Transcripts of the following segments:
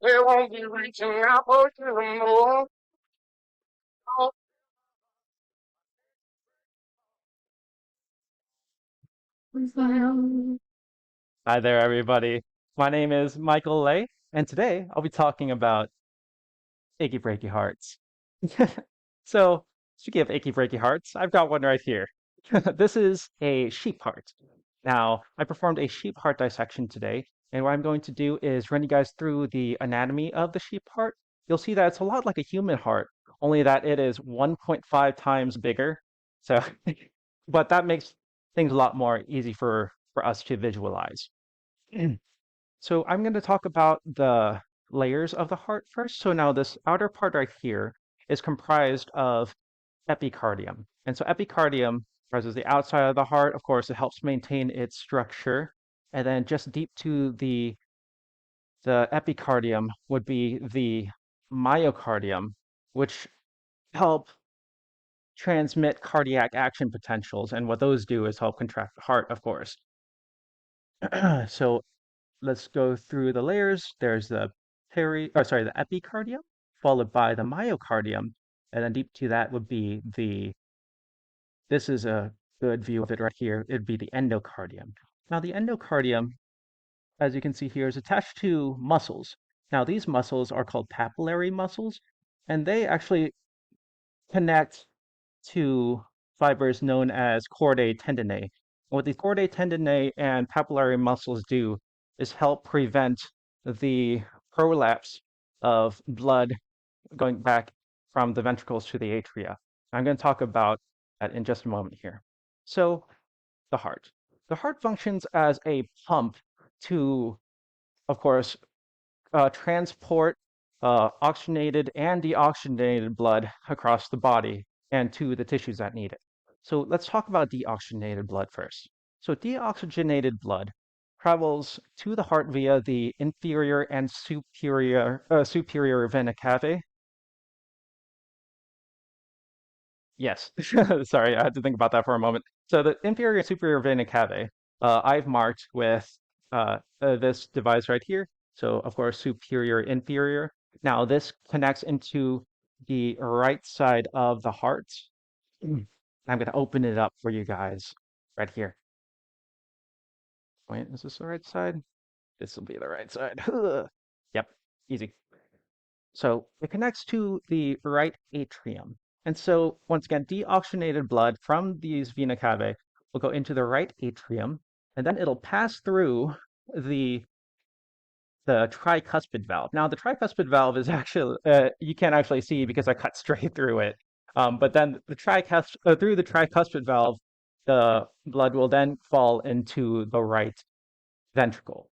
They won't be reaching out for you no more. Hi there, everybody. My name is Michael Lay, and today I'll be talking about achy breaky hearts. So, speaking of achy breaky hearts, I've got one right here. This is a sheep heart. Now, I performed a sheep heart dissection today, and what I'm going to do is run you guys through the anatomy of the sheep heart. You'll see that it's a lot like a human heart, only that it is 1.5 times bigger. So, but that makes things a lot more easy for us to visualize. So I'm going to talk about the layers of the heart first. So now this outer part right here is comprised of epicardium. And so epicardium comprises the outside of the heart. Of course, it helps maintain its structure. And then just deep to the epicardium would be the myocardium, which help transmit cardiac action potentials. And what those do is help contract the heart, of course. So let's go through the layers. There's the the epicardium, followed by the myocardium, and then deep to that would be this is a good view of it right here. It'd be the endocardium. Now the endocardium, as you can see here, is attached to muscles. Now these muscles are called papillary muscles, and they actually connect to fibers known as chordae tendineae. What the chordae tendineae and papillary muscles do is help prevent the prolapse of blood going back from the ventricles to the atria. I'm going to talk about that in just a moment here. So, the heart. The heart functions as a pump to, of course, transport oxygenated and deoxygenated blood across the body and to the tissues that need it. So let's talk about deoxygenated blood first. So deoxygenated blood travels to the heart via the inferior and superior vena cava. Yes, sorry, I had to think about that for a moment. So the inferior and superior vena cava, I've marked with this device right here. So of course, superior, inferior. Now this connects into the right side of the heart. I'm going to open it up for you guys right here. Wait, is this the right side? This will be the right side. Yep, easy. So it connects to the right atrium. And so once again, deoxygenated blood from these vena cavae will go into the right atrium, and then it'll pass through the the tricuspid valve. Now the tricuspid valve is actually you can't actually see because I cut straight through it. But then through the tricuspid valve, the blood will then fall into the right ventricle.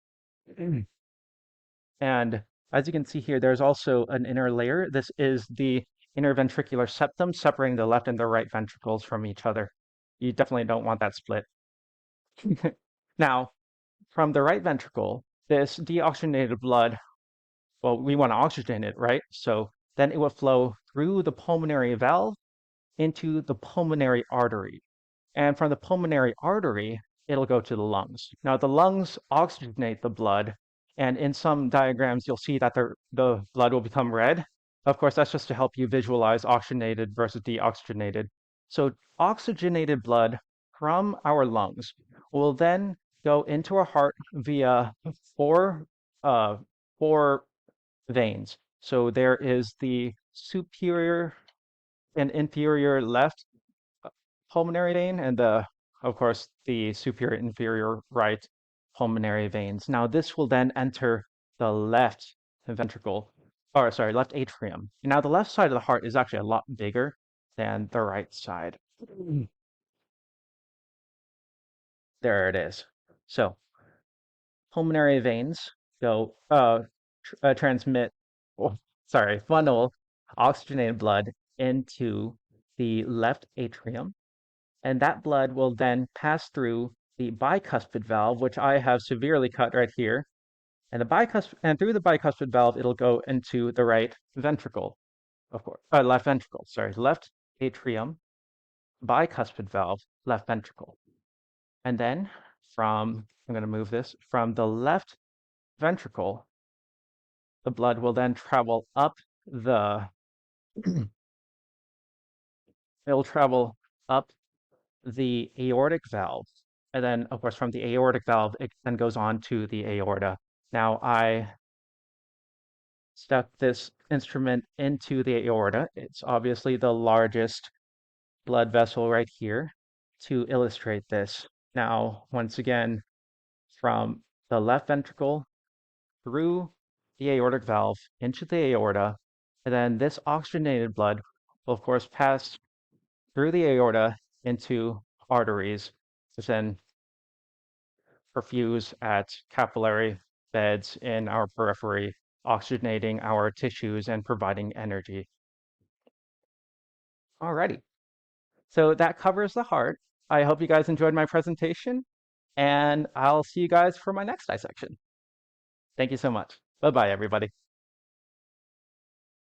And as you can see here, there's also an inner layer. This is the interventricular septum separating the left and the right ventricles from each other. You definitely don't want that split. Now, from the right ventricle, this deoxygenated blood, well, we want to oxygenate it, right? So then it will flow through the pulmonary valve into the pulmonary artery. And from the pulmonary artery, it'll go to the lungs. Now, the lungs oxygenate the blood, and in some diagrams, you'll see that the blood will become red. Of course, that's just to help you visualize oxygenated versus deoxygenated. So, oxygenated blood from our lungs will then go into our heart via four, uh, four veins. So, there is the superior and inferior left pulmonary vein and of course the superior inferior right pulmonary veins. Now this will then enter the left ventricle, or sorry, left atrium. Now the left side of the heart is actually a lot bigger than the right side. There it is. So pulmonary veins go transmit, oh, sorry, funnel oxygenated blood into the left atrium, and that blood will then pass through the bicuspid valve, which I have severely cut right here. And through the bicuspid valve, it'll go into the right ventricle, of course, left ventricle, sorry, left atrium, bicuspid valve, left ventricle. And then I'm going to move this from the left ventricle, The blood will then travel up the it'll travel up the aortic valve. And then, of course, from the aortic valve, it then goes on to the aorta. Now, I stuck this instrument into the aorta. It's obviously the largest blood vessel right here to illustrate this. Now, once again, from the left ventricle through the aortic valve into the aorta, and then this oxygenated blood will, of course, pass through the aorta into arteries, which then perfuse at capillary beds in our periphery, oxygenating our tissues and providing energy. Alrighty, so that covers the heart. I hope you guys enjoyed my presentation, and I'll see you guys for my next dissection. Thank you so much. Bye-bye, everybody.